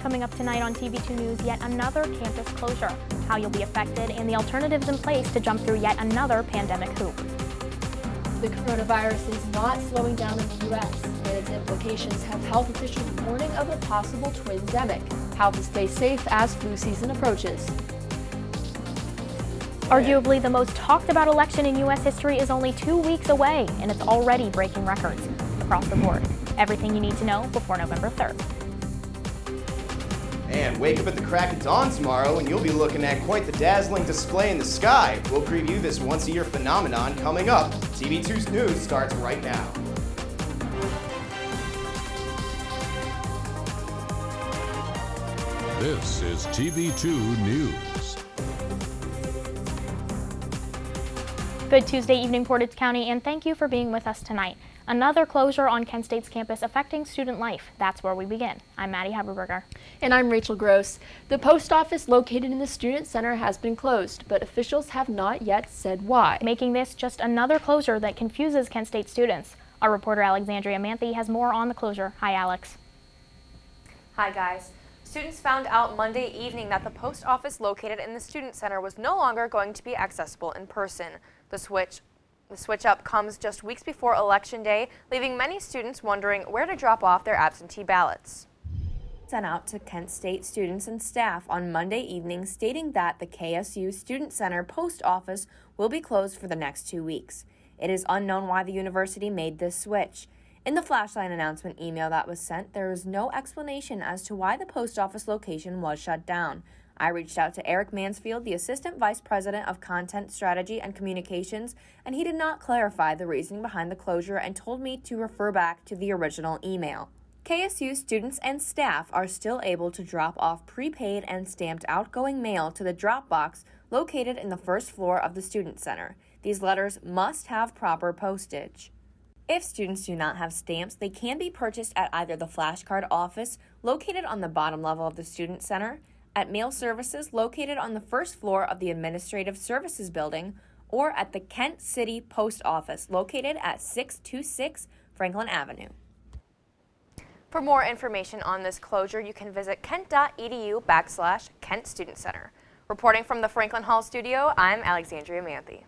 Coming up tonight on TV2 News, yet another campus closure, how you'll be affected, and the alternatives in place to jump through yet another pandemic hoop. The coronavirus is not slowing down in the U.S., and its implications have health officials warning of a possible twindemic. How to stay safe as flu season approaches. Arguably the most talked about election in U.S. history is only 2 weeks away, and it's already breaking records across the board. Everything you need to know before November 3rd. And wake up at the crack of dawn tomorrow and you'll be looking at quite the dazzling display in the sky. We'll preview this once-a-year phenomenon coming up. TV2's News starts right now. This is TV2 News. Good Tuesday evening, Portage County, and thank you for being with us tonight. Another closure on Kent State's campus affecting student life. That's where we begin. I'm Maddy Haberberger. And I'm Rachel Gross. The post office located in the Student Center has been closed, but officials have not yet said why. Making this just another closure that confuses Kent State students. Our reporter Alexandria Manthey has more on the closure. Hi, Alex. Hi, guys. Students found out Monday evening that the post office located in the Student Center was no longer going to be accessible in person. The switch up comes just weeks before Election Day, leaving many students wondering where to drop off their absentee ballots. Sent out to Kent State students and staff on Monday evening stating that the KSU Student Center post office will be closed for the next 2 weeks. It is unknown why the university made this switch. In the flashline announcement email that was sent, there is no explanation as to why the post office location was shut down. I reached out to Eric Mansfield, the Assistant Vice President of Content Strategy and Communications, and he did not clarify the reasoning behind the closure and told me to refer back to the original email. KSU students and staff are still able to drop off prepaid and stamped outgoing mail to the drop box located in the first floor of the Student Center. These letters must have proper postage. If students do not have stamps, they can be purchased at either the flashcard office located on the bottom level of the Student Center, at mail services located on the first floor of the Administrative Services Building, or at the Kent City Post Office located at 626 Franklin Avenue. For more information on this closure, you can visit kent.edu/Kent Student Center. Reporting from the Franklin Hall studio, I'm Alexandria Manthey.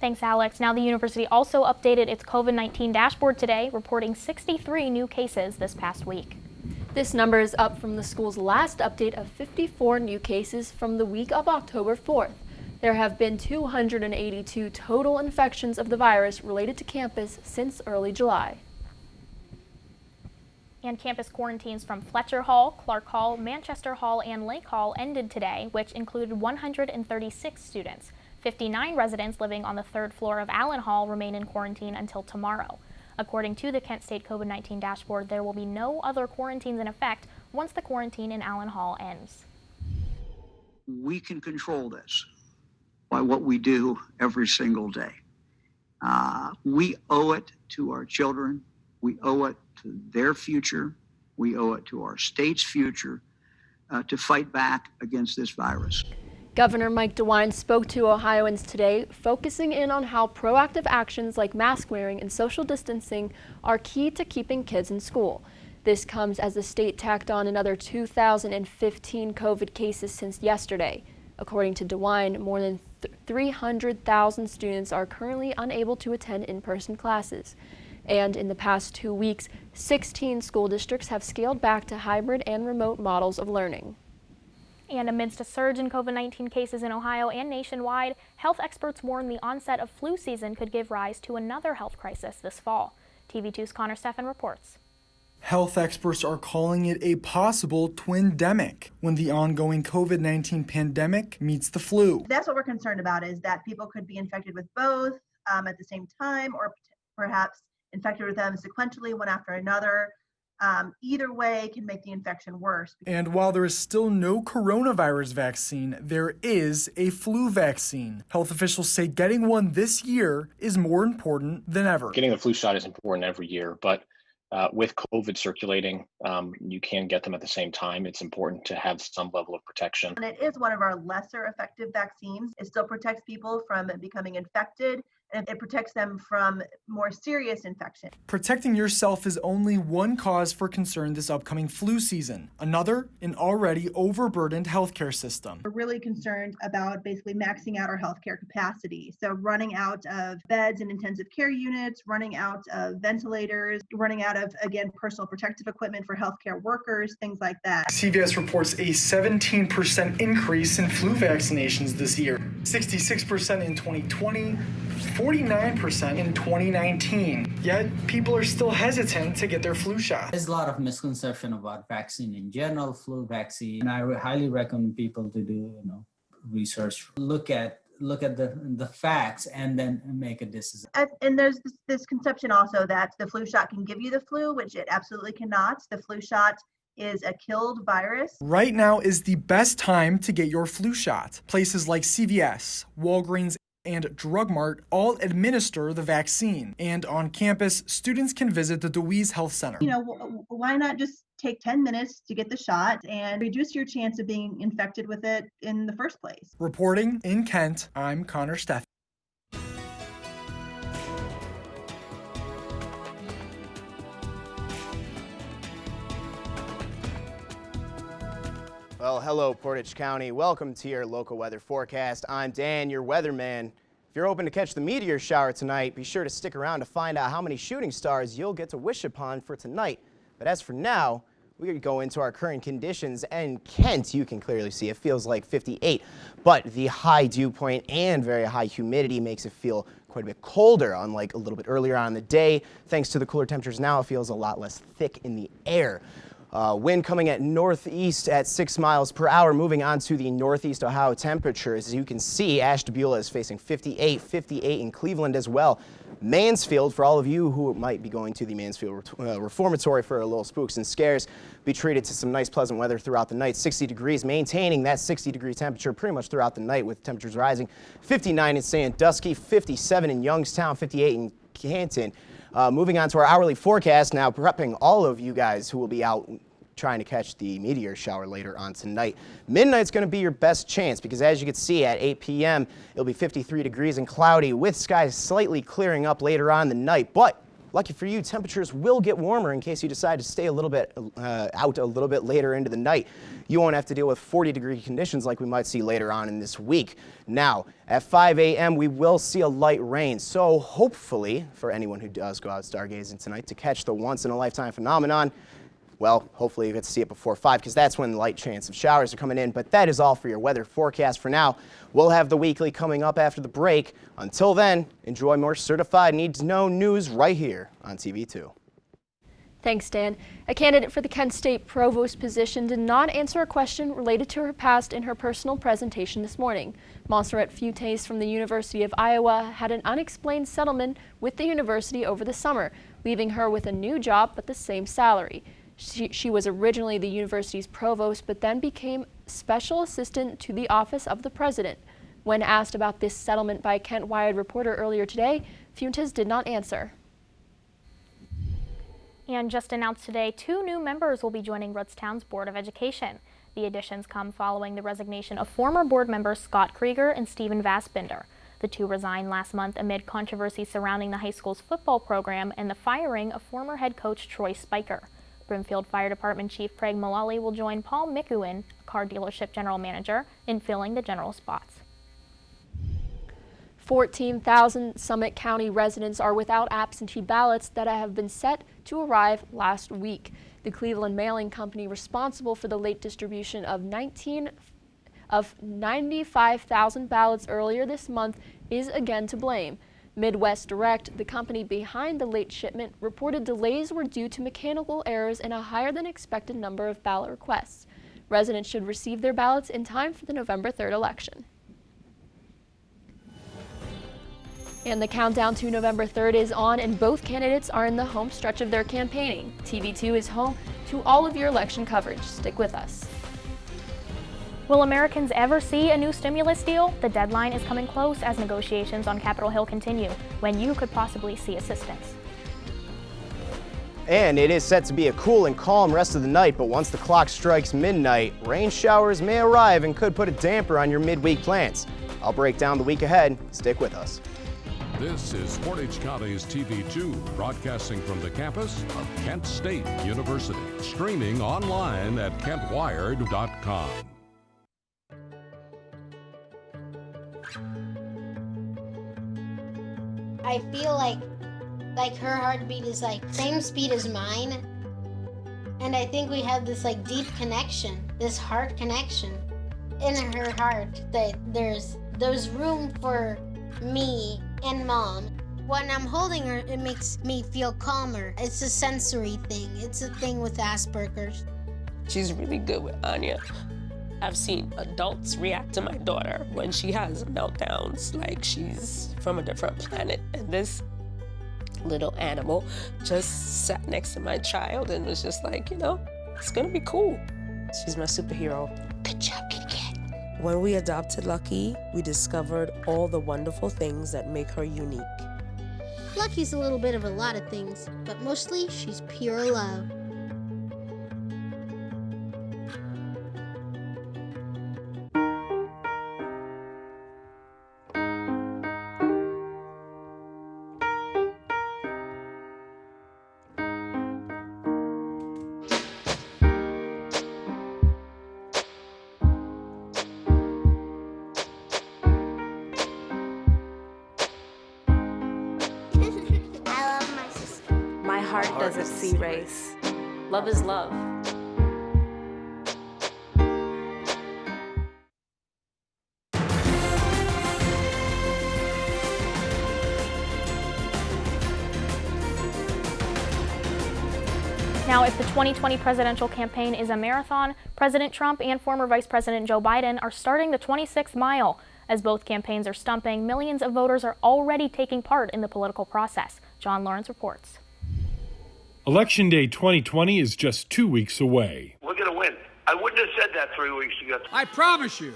Thanks, Alex. Now, the university also updated its COVID-19 dashboard today, reporting 63 new cases this past week. This number is up from the school's last update of 54 new cases from the week of October 4th. There have been 282 total infections of the virus related to campus since early July. And campus quarantines from Fletcher Hall, Clark Hall, Manchester Hall, and Lake Hall ended today, which included 136 students. 59 residents living on the third floor of Allen Hall remain in quarantine until tomorrow. According to the Kent State COVID-19 dashboard, there will be no other quarantines in effect once the quarantine in Allen Hall ends. We can control this by what we do every single day. We owe it to our children. We owe it to their future. We owe it to our state's future to fight back against this virus. Governor Mike DeWine spoke to Ohioans today, focusing in on how proactive actions like mask wearing and social distancing are key to keeping kids in school. This comes as the state tacked on another 2,015 COVID cases since yesterday. According to DeWine, more than 300,000 students are currently unable to attend in-person classes. And in the past 2 weeks, 16 school districts have scaled back to hybrid and remote models of learning. And amidst a surge in COVID-19 cases in Ohio and nationwide, health experts warn the onset of flu season could give rise to another health crisis this fall. TV2's Connor Steffen reports. Health experts are calling it a possible twindemic when the ongoing COVID-19 pandemic meets the flu. That's what we're concerned about, is that people could be infected with both at the same time, or perhaps infected with them sequentially, one after another. Either way can make the infection worse. And while there is still no coronavirus vaccine, there is a flu vaccine. Health officials say getting one this year is more important than ever. Getting the flu shot is important every year, but with COVID circulating, you can get them at the same time. It's important to have some level of protection. And it is one of our lesser effective vaccines. It still protects people from becoming infected and it protects them from more serious infection. Protecting yourself is only one cause for concern this upcoming flu season. Another, an already overburdened healthcare system. We're really concerned about basically maxing out our healthcare capacity. So running out of beds in intensive care units, running out of ventilators, running out of, again, personal protective equipment for healthcare workers, things like that. CVS reports a 17% increase in flu vaccinations this year, 66% in 2020, 49% in 2019. Yet people are still hesitant to get their flu shot. There's a lot of misconception about vaccine in general, flu vaccine, and I highly recommend people to do, research, look at the facts and then make a decision. And there's this conception also that the flu shot can give you the flu, which it absolutely cannot. The flu shot is a killed virus. Right now is the best time to get your flu shot. Places like CVS, Walgreens, and Drug Mart all administer the vaccine. And on campus, students can visit the DeWeese Health Center. Why not just take 10 minutes to get the shot and reduce your chance of being infected with it in the first place? Reporting in Kent, I'm Connor Steff. Well, hello, Portage County. Welcome to your local weather forecast. I'm Dan, your weatherman. If you're hoping to catch the meteor shower tonight, be sure to stick around to find out how many shooting stars you'll get to wish upon for tonight. But as for now, we go into our current conditions, and Kent, you can clearly see it feels like 58, but the high dew point and very high humidity makes it feel quite a bit colder, unlike a little bit earlier on in the day. Thanks to the cooler temperatures now, it feels a lot less thick in the air. Wind coming at northeast at 6 miles per hour, moving on to the northeast Ohio temperatures. As you can see, Ashtabula is facing 58 in Cleveland as well. Mansfield, for all of you who might be going to the Mansfield Reformatory for a little spooks and scares, be treated to some nice pleasant weather throughout the night. 60 degrees, maintaining that 60-degree temperature pretty much throughout the night, with temperatures rising. 59 in Sandusky, 57 in Youngstown, 58 in Canton. Moving on to our hourly forecast now, prepping all of you guys who will be out trying to catch the meteor shower later on tonight. Midnight's going to be your best chance because, as you can see, at 8 p.m. it'll be 53 degrees and cloudy, with skies slightly clearing up later on in the night. But lucky for you, temperatures will get warmer in case you decide to stay a little bit out a little bit later into the night. You won't have to deal with 40-degree conditions like we might see later on in this week. Now, at 5 a.m., we will see a light rain. So hopefully, for anyone who does go out stargazing tonight to catch the once-in-a-lifetime phenomenon, well, hopefully you get to see it before 5 because that's when the light chance of showers are coming in. But that is all for your weather forecast for now. We'll have the weekly coming up after the break. Until then, enjoy more certified need-to-know news right here on TV2. Thanks, Dan. A candidate for the Kent State Provost position did not answer a question related to her past in her personal presentation this morning. Montserrat Fuentes from the University of Iowa had an unexplained settlement with the university over the summer, leaving her with a new job but the same salary. She was originally the university's provost, but then became special assistant to the office of the president. When asked about this settlement by a Kent Wired reporter earlier today, Fuentes did not answer. And just announced today, 2 new members will be joining Rootstown's Board of Education. The additions come following the resignation of former board members Scott Krieger and Stephen Vassbinder. The 2 resigned last month amid controversy surrounding the high school's football program and the firing of former head coach Troy Spiker. Brimfield Fire Department Chief Craig Mullally will join Paul Mikuin, a car dealership general manager, in filling the general spots. 14,000 Summit County residents are without absentee ballots that have been set to arrive last week. The Cleveland Mailing Company, responsible for the late distribution of 95,000 ballots earlier this month, is again to blame. Midwest Direct, the company behind the late shipment, reported delays were due to mechanical errors in a higher than expected number of ballot requests. Residents should receive their ballots in time for the November 3rd election. And the countdown to November 3rd is on, and both candidates are in the home stretch of their campaigning. TV2 is home to all of your election coverage. Stick with us. Will Americans ever see a new stimulus deal? The deadline is coming close as negotiations on Capitol Hill continue, when you could possibly see assistance. And it is set to be a cool and calm rest of the night, but once the clock strikes midnight, rain showers may arrive and could put a damper on your midweek plans. I'll break down the week ahead. Stick with us. This is Portage County's TV2, broadcasting from the campus of Kent State University. Streaming online at kentwired.com. I feel like her heartbeat is like same speed as mine. And I think we have this like deep connection, this heart connection in her heart, that there's room for me and mom. When I'm holding her, it makes me feel calmer. It's a sensory thing. It's a thing with Asperger's. She's really good with Anya. I've seen adults react to my daughter when she has meltdowns, like she's from a different planet. And this little animal just sat next to my child and was just like, you know, it's gonna be cool. She's my superhero. Good job, Kitty Cat. When we adopted Lucky, we discovered all the wonderful things that make her unique. Lucky's a little bit of a lot of things, but mostly she's pure love. Heart doesn't see race. Love is love. Now, if the 2020 presidential campaign is a marathon, President Trump and former Vice President Joe Biden are starting the 26th mile. As both campaigns are stumping, millions of voters are already taking part in the political process. John Lawrence reports. Election Day 2020 is just 2 weeks away. We're going to win. I wouldn't have said that 3 weeks ago. I promise you,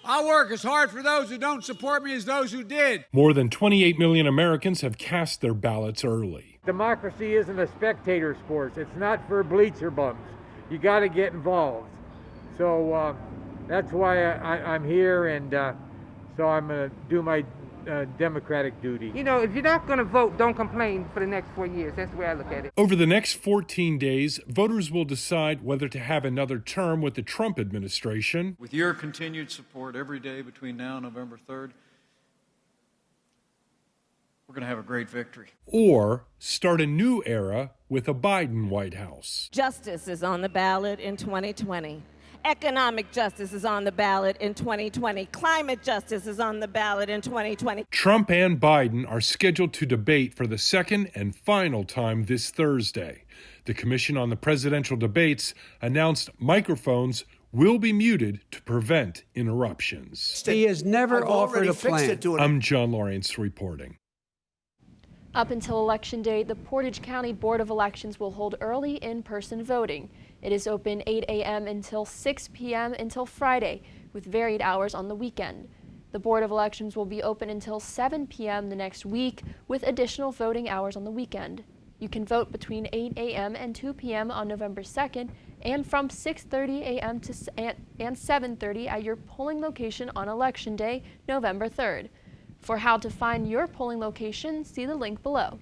I'll work as hard for those who don't support me as those who did. More than 28 million Americans have cast their ballots early. Democracy isn't a spectator sport. It's not for bleacher bums. You got to get involved. So that's why I'm here, and so I'm going to do my democratic duty. You know, if you're not going to vote, don't complain for the next 4 years. That's the way I look at it. Over the next 14 days, voters will decide whether to have another term with the Trump administration. With your continued support every day between now and November 3rd, we're going to have a great victory. Or start a new era with a Biden White House. Justice is on the ballot in 2020. Economic justice is on the ballot in 2020. Climate justice is on the ballot in 2020. Trump and Biden are scheduled to debate for the second and final time this Thursday. The Commission on the Presidential Debates announced microphones will be muted to prevent interruptions. He has never offered a plan. I'm John Lawrence reporting. Up until Election Day, the Portage County Board of Elections will hold early in-person voting. It is open 8 a.m. until 6 p.m. until Friday, with varied hours on the weekend. The Board of Elections will be open until 7 p.m. the next week, with additional voting hours on the weekend. You can vote between 8 a.m. and 2 p.m. on November 2nd, and from 6:30 a.m. and 7:30 at your polling location on Election Day, November 3rd. For how to find your polling location, see the link below.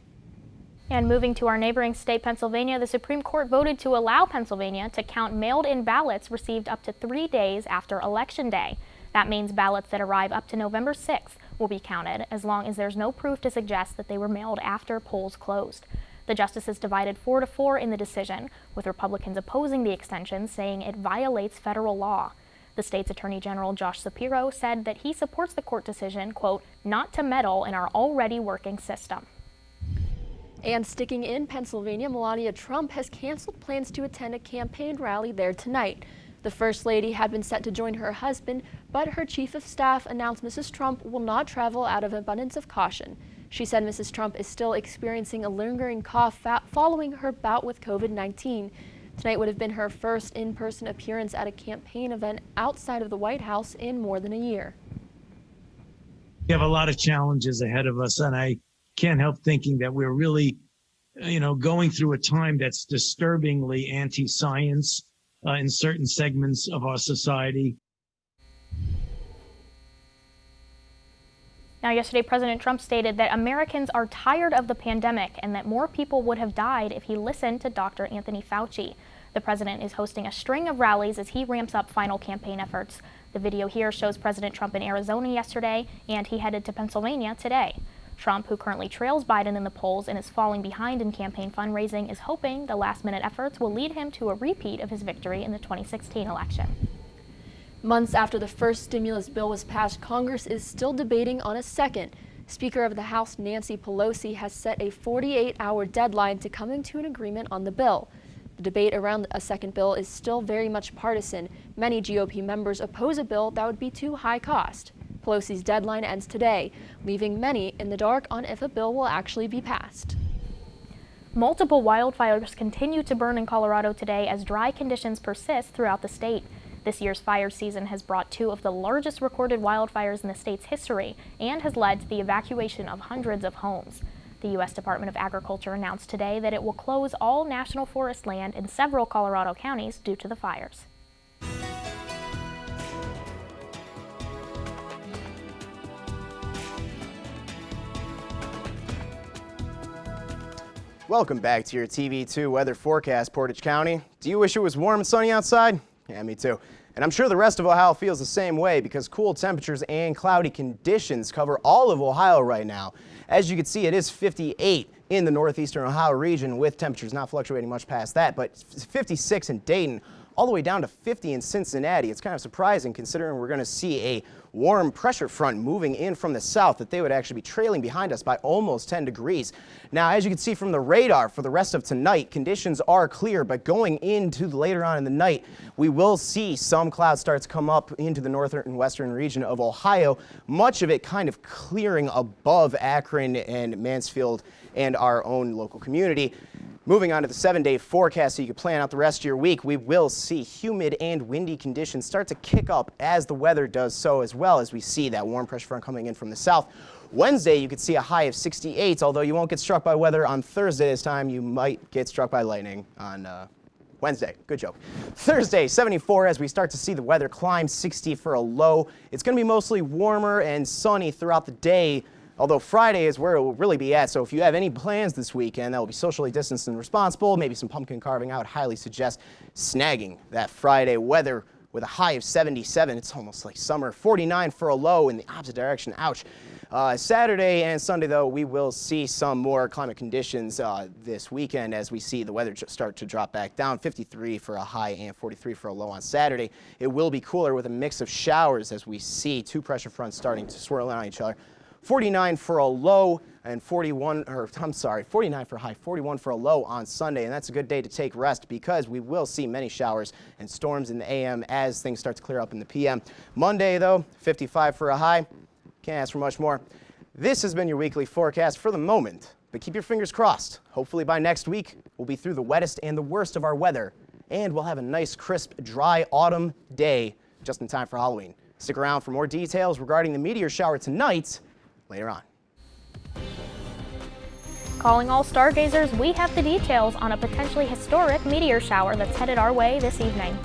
And moving to our neighboring state, Pennsylvania, the Supreme Court voted to allow Pennsylvania to count mailed-in ballots received up to 3 days after Election Day. That means ballots that arrive up to November 6th will be counted, as long as there's no proof to suggest that they were mailed after polls closed. The justices divided 4-4 in the decision, with Republicans opposing the extension, saying it violates federal law. The state's Attorney General Josh Shapiro said that he supports the court decision, quote, not to meddle in our already working system. And sticking in Pennsylvania, Melania Trump has canceled plans to attend a campaign rally there tonight. The First Lady had been set to join her husband, but her chief of staff announced Mrs. Trump will not travel out of abundance of caution. She said Mrs. Trump is still experiencing a lingering cough following her bout with COVID-19. Tonight would have been her first in-person appearance at a campaign event outside of the White House in more than a year. We have a lot of challenges ahead of us, and I can't help thinking that we're really, going through a time that's disturbingly anti-science in certain segments of our society. Now, yesterday, President Trump stated that Americans are tired of the pandemic and that more people would have died if he listened to Dr. Anthony Fauci. The president is hosting a string of rallies as he ramps up final campaign efforts. The video here shows President Trump in Arizona yesterday, and he headed to Pennsylvania today. Trump, who currently trails Biden in the polls and is falling behind in campaign fundraising, is hoping the last-minute efforts will lead him to a repeat of his victory in the 2016 election. Months after the first stimulus bill was passed, Congress is still debating on a second. Speaker of the House Nancy Pelosi has set a 48-hour deadline to coming to an agreement on the bill. The debate around a second bill is still very much partisan. Many GOP members oppose a bill that would be too high cost. Pelosi's deadline ends today, leaving many in the dark on if a bill will actually be passed. Multiple wildfires continue to burn in Colorado today as dry conditions persist throughout the state. This year's fire season has brought two of the largest recorded wildfires in the state's history and has led to the evacuation of hundreds of homes. The U.S. Department of Agriculture announced today that it will close all national forest land in several Colorado counties due to the fires. Welcome back to your TV2 weather forecast, Portage County. Do you wish it was warm and sunny outside? Yeah, me too. And I'm sure the rest of Ohio feels the same way because cool temperatures and cloudy conditions cover all of Ohio right now. As you can see, it is 58 in the northeastern Ohio region with temperatures not fluctuating much past that, but 56 in Dayton, all the way down to 50 in Cincinnati. It's kind of surprising considering we're going to see a warm pressure front moving in from the south that they would actually be trailing behind us by almost 10 degrees. Now, as you can see from the radar for the rest of tonight, conditions are clear, but going into later on in the night, we will see some clouds start to come up into the northern and western region of Ohio, much of it kind of clearing above Akron and Mansfield and our own local community. Moving on to the 7-day forecast so you can plan out the rest of your week, we will see humid and windy conditions start to kick up as the weather does so, as well as we see that warm pressure front coming in from the south. Wednesday, you could see a high of 68, although you won't get struck by weather on Thursday this time. You might get struck by lightning on Wednesday. Good joke. Thursday, 74 as we start to see the weather climb, 60 for a low. It's going to be mostly warmer and sunny throughout the day, although Friday is where it will really be at. So if you have any plans this weekend that will be socially distanced and responsible, maybe some pumpkin carving, I would highly suggest snagging that Friday weather with a high of 77. It's almost like summer. 49 for a low in the opposite direction. Ouch. Saturday and Sunday, though, we will see some more climate conditions this weekend as we see the weather start to drop back down. 53 for a high and 43 for a low on Saturday. It will be cooler with a mix of showers as we see two pressure fronts starting to swirl in on each other. 49 for a low and 49 for a high, 41 for a low on Sunday. And that's a good day to take rest because we will see many showers and storms in the AM as things start to clear up in the PM. Monday, though, 55 for a high. Can't ask for much more. This has been your weekly forecast for the moment, but keep your fingers crossed. Hopefully by next week, we'll be through the wettest and the worst of our weather, and we'll have a nice, crisp, dry autumn day just in time for Halloween. Stick around for more details regarding the meteor shower tonight later on. Calling all stargazers, we have the details on a potentially historic meteor shower that's headed our way this evening.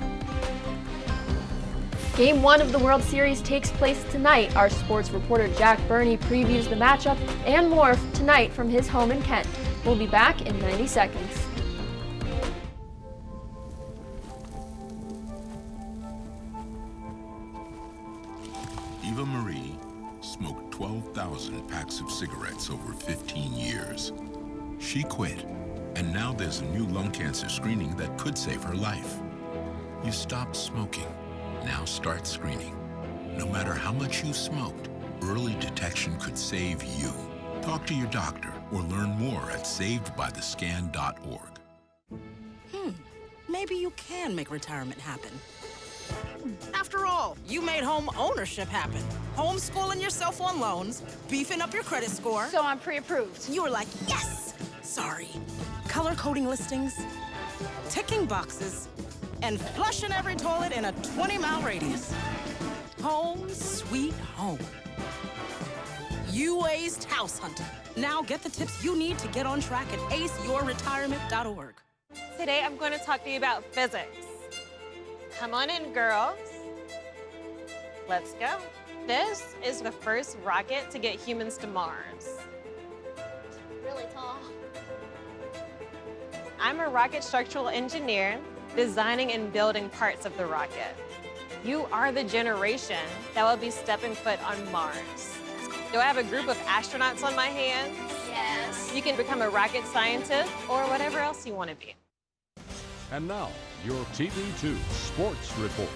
Game 1 of the World Series takes place tonight. Our sports reporter Jack Berney previews the matchup and more tonight from his home in Kent. We'll be back in 90 seconds. Eva Marie smoked 12,000 packs of cigarettes over 15 years. She quit, and now there's a new lung cancer screening that could save her life. You stopped smoking. Now start screening. No matter how much you smoked, early detection could save you. Talk to your doctor or learn more at savedbythescan.org. Maybe you can make retirement happen. After all, you made home ownership happen. Homeschooling yourself on loans, beefing up your credit score. So I'm pre-approved. You were like, yes! Sorry. Color coding listings, ticking boxes, and flushing every toilet in a 20-mile radius. Home sweet home. You aced house hunting. Now get the tips you need to get on track at aceyourretirement.org. Today I'm going to talk to you about physics. Come on in, girls. Let's go. This is the first rocket to get humans to Mars. Really tall. I'm a rocket structural engineer, designing and building parts of the rocket. You are the generation that will be stepping foot on Mars. Do I have a group of astronauts on my hands? Yes. You can become a rocket scientist or whatever else you want to be. And now, your TV2 Sports Report.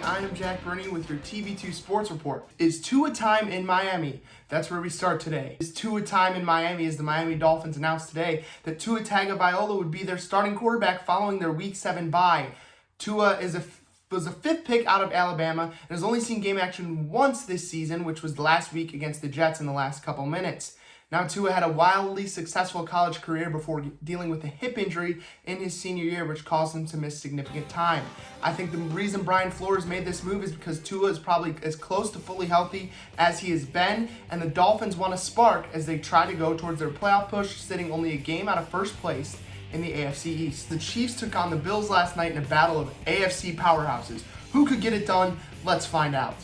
I am Jack Berney with your TV2 Sports Report. Is Tua time in Miami? That's where we start today. Is Tua time in Miami as the Miami Dolphins announced today that Tua Tagovailoa would be their starting quarterback following their Week 7 bye. Tua was a fifth pick out of Alabama and has only seen game action once this season, which was last week against the Jets in the last couple minutes. Now, Tua had a wildly successful college career before dealing with a hip injury in his senior year, which caused him to miss significant time. I think the reason Brian Flores made this move is because Tua is probably as close to fully healthy as he has been, and the Dolphins want a spark as they try to go towards their playoff push, sitting only a game out of first place in the AFC East. The Chiefs took on the Bills last night in a battle of AFC powerhouses. Who could get it done? Let's find out.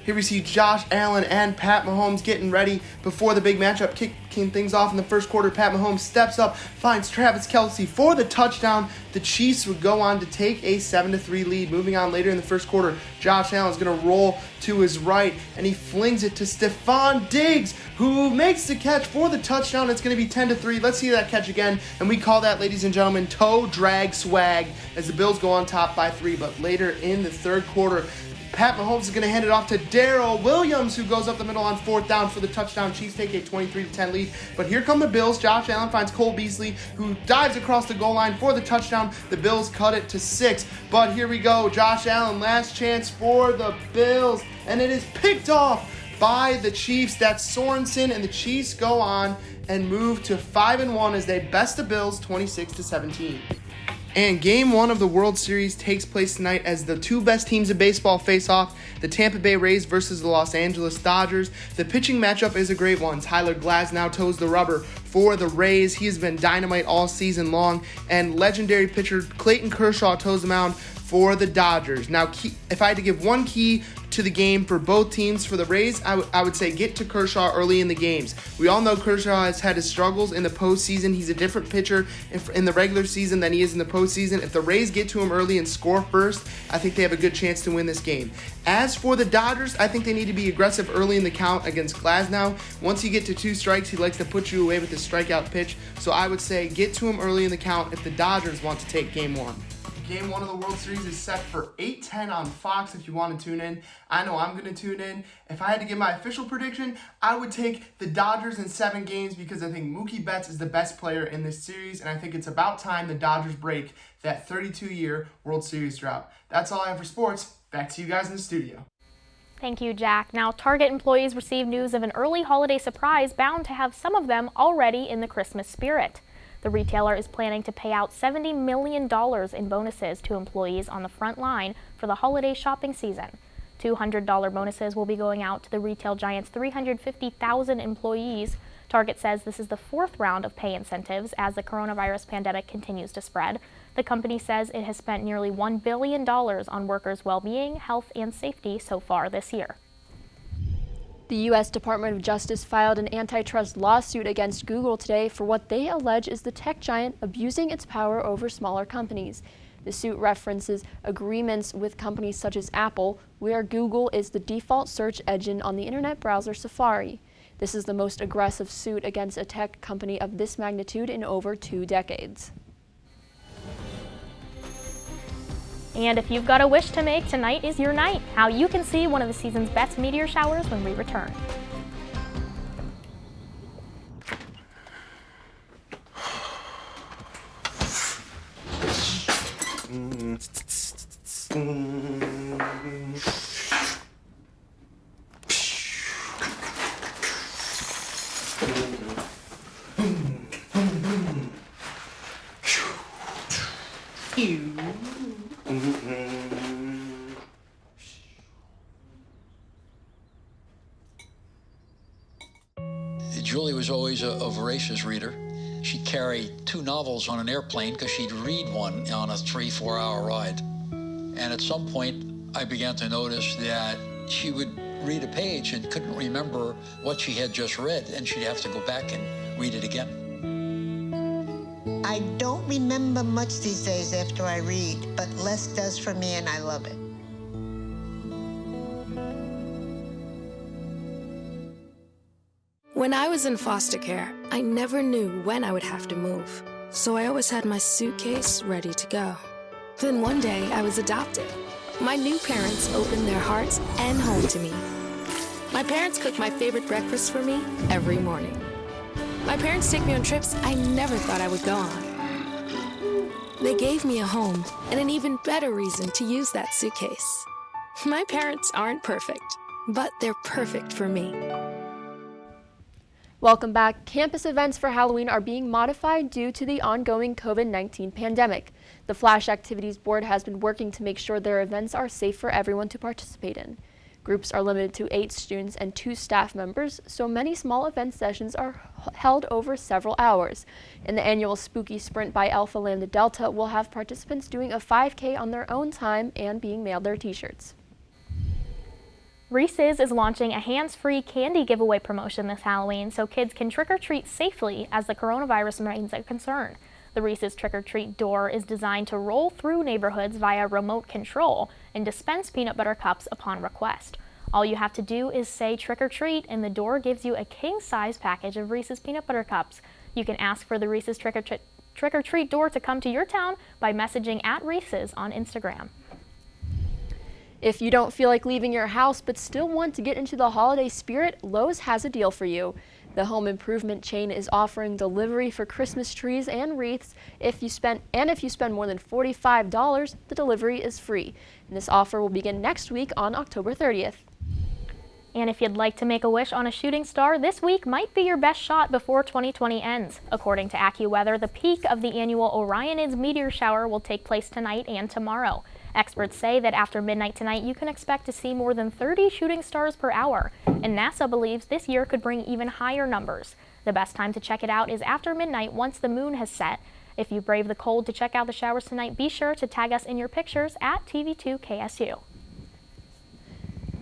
Here we see Josh Allen and Pat Mahomes getting ready before the big matchup, kicking things off in the first quarter. Pat Mahomes steps up, finds Travis Kelce for the touchdown. The Chiefs would go on to take a 7-3 lead. Moving on later in the first quarter, Josh Allen is going to roll to his right, and he flings it to Stephon Diggs, who makes the catch for the touchdown. It's going to be 10-3. Let's see that catch again, and we call that, ladies and gentlemen, toe drag swag, as the Bills go on top by 3. But later in the third quarter, Pat Mahomes is going to hand it off to Darrell Williams, who goes up the middle on fourth down for the touchdown. Chiefs take a 23-10 lead. But here come the Bills. Josh Allen finds Cole Beasley, who dives across the goal line for the touchdown. The Bills cut it to 6. But here we go. Josh Allen, last chance for the Bills. And it is picked off by the Chiefs. That's Sorensen, and the Chiefs go on and move to 5-1 as they best the Bills 26-17. And Game 1 of the World Series takes place tonight as the two best teams in baseball face off, the Tampa Bay Rays versus the Los Angeles Dodgers. The pitching matchup is a great one. Tyler Glasnow toes the rubber for the Rays. He has been dynamite all season long. And legendary pitcher Clayton Kershaw toes the mound for the Dodgers. Now, if I had to give one key to the game for both teams, for the Rays, I would say get to Kershaw early in the games. We all know Kershaw has had his struggles in the postseason. He's a different pitcher in the regular season than he is in the postseason. If the Rays get to him early and score first, I think they have a good chance to win this game. As for the Dodgers, I think they need to be aggressive early in the count against Glasnow. Once you get to 2 strikes, he likes to put you away with his strikeout pitch. So I would say get to him early in the count if the Dodgers want to take Game 1. Game 1 of the World Series is set for 8:10 on Fox if you want to tune in. I know I'm going to tune in. If I had to give my official prediction, I would take the Dodgers in 7 games because I think Mookie Betts is the best player in this series, and I think it's about time the Dodgers break that 32-year World Series drought. That's all I have for sports. Back to you guys in the studio. Thank you, Jack. Now, Target employees received news of an early holiday surprise bound to have some of them already in the Christmas spirit. The retailer is planning to pay out $70 million in bonuses to employees on the front line for the holiday shopping season. $200 bonuses will be going out to the retail giant's 350,000 employees. Target says this is the 4th round of pay incentives as the coronavirus pandemic continues to spread. The company says it has spent nearly $1 billion on workers' well-being, health, and safety so far this year. The U.S. Department of Justice filed an antitrust lawsuit against Google today for what they allege is the tech giant abusing its power over smaller companies. The suit references agreements with companies such as Apple, where Google is the default search engine on the internet browser Safari. This is the most aggressive suit against a tech company of this magnitude in over 2 decades. And if you've got a wish to make, tonight is your night. How you can see one of the season's best meteor showers when we return. Julie was always a voracious reader. she'd carry 2 novels on an airplane because she'd read one on a 3-4 hour ride. And at some point, I began to notice that she would read a page and couldn't remember what she had just read, and she'd have to go back and read it again. I don't remember much these days after I read, but less does for me, and I love it. When I was in foster care, I never knew when I would have to move, so I always had my suitcase ready to go. Then one day, I was adopted. My new parents opened their hearts and home to me. My parents cook my favorite breakfast for me every morning. My parents take me on trips I never thought I would go on. They gave me a home and an even better reason to use that suitcase. My parents aren't perfect, but they're perfect for me. Welcome back. Campus events for Halloween are being modified due to the ongoing COVID-19 pandemic. The Flash Activities Board has been working to make sure their events are safe for everyone to participate in. Groups are limited to 8 students and 2 staff members, so many small event sessions are held over several hours. And the annual Spooky Sprint by Alpha Lambda Delta will have participants doing a 5K on their own time and being mailed their t-shirts. Reese's is launching a hands-free candy giveaway promotion this Halloween so kids can trick-or-treat safely as the coronavirus remains a concern. The Reese's trick-or-treat door is designed to roll through neighborhoods via remote control and dispense peanut butter cups upon request. All you have to do is say trick-or-treat and the door gives you a king-size package of Reese's peanut butter cups. You can ask for the Reese's trick-or-treat door to come to your town by messaging @Reese's on Instagram. If you don't feel like leaving your house but still want to get into the holiday spirit, Lowe's has a deal for you. The home improvement chain is offering delivery for Christmas trees and wreaths. If you spend more than $45, the delivery is free. And this offer will begin next week on October 30th. And if you'd like to make a wish on a shooting star, this week might be your best shot before 2020 ends. According to AccuWeather, the peak of the annual Orionids meteor shower will take place tonight and tomorrow. Experts say that after midnight tonight, you can expect to see more than 30 shooting stars per hour, and NASA believes this year could bring even higher numbers. The best time to check it out is after midnight once the moon has set. If you brave the cold to check out the showers tonight, be sure to tag us in your pictures @TV2KSU.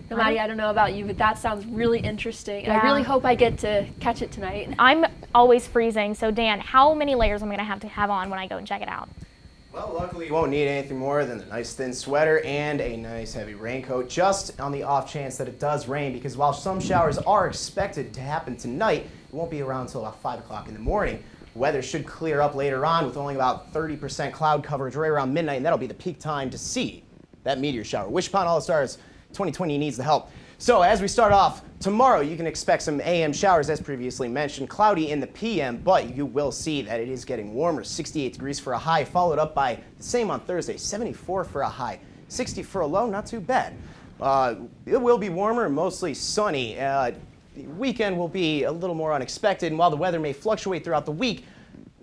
Now, Maddy, I don't know about you, but that sounds really interesting, and Yeah. I really hope I get to catch it tonight. I'm always freezing, so Dan, how many layers am I going to have on when I go and check it out? Well, luckily you won't need anything more than a nice thin sweater and a nice heavy raincoat, just on the off chance that it does rain, because while some showers are expected to happen tonight, it won't be around until about 5 o'clock in the morning. Weather should clear up later on with only about 30% cloud coverage right around midnight, and that'll be the peak time to see that meteor shower. Wish upon all the stars, 2020 needs the help. So as we start off, tomorrow you can expect some AM showers as previously mentioned, cloudy in the PM, but you will see that it is getting warmer. 68 degrees for a high, followed up by the same on Thursday, 74 for a high, 60 for a low, not too bad. It will be warmer and mostly sunny. The weekend will be a little more unexpected, and while the weather may fluctuate throughout the week,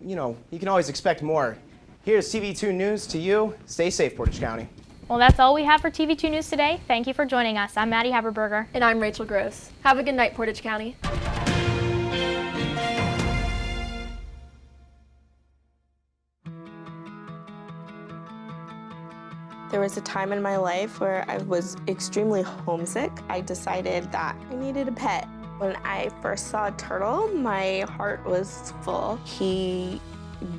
you can always expect more. Here's TV2 News to you. Stay safe, Portage County. Well, that's all we have for TV2 News today. Thank you for joining us. I'm Maddy Haberberger. And I'm Rachel Gross. Have a good night, Portage County. There was a time in my life where I was extremely homesick. I decided that I needed a pet. When I first saw a turtle, my heart was full. He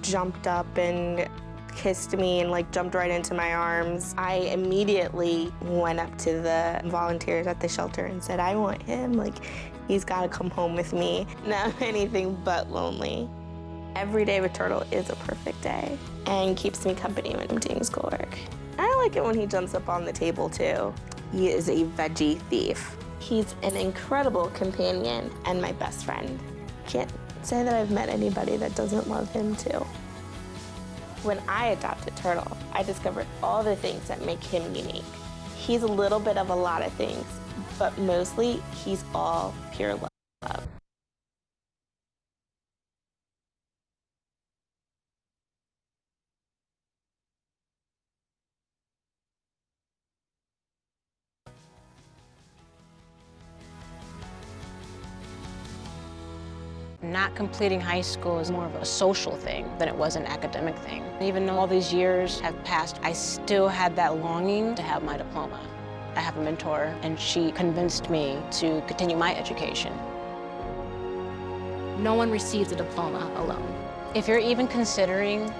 jumped up and kissed me and jumped right into my arms. I immediately went up to the volunteers at the shelter and said, I want him, he's gotta come home with me. Now I'm anything but lonely. Every day with Turtle is a perfect day and keeps me company when I'm doing schoolwork. I like it when he jumps up on the table too. He is a veggie thief. He's an incredible companion and my best friend. Can't say that I've met anybody that doesn't love him too. When I adopted Turtle, I discovered all the things that make him unique. He's a little bit of a lot of things, but mostly he's all pure love. Not completing high school is more of a social thing than it was an academic thing. Even though all these years have passed, I still had that longing to have my diploma. I have a mentor, and she convinced me to continue my education. No one receives a diploma alone. If you're even considering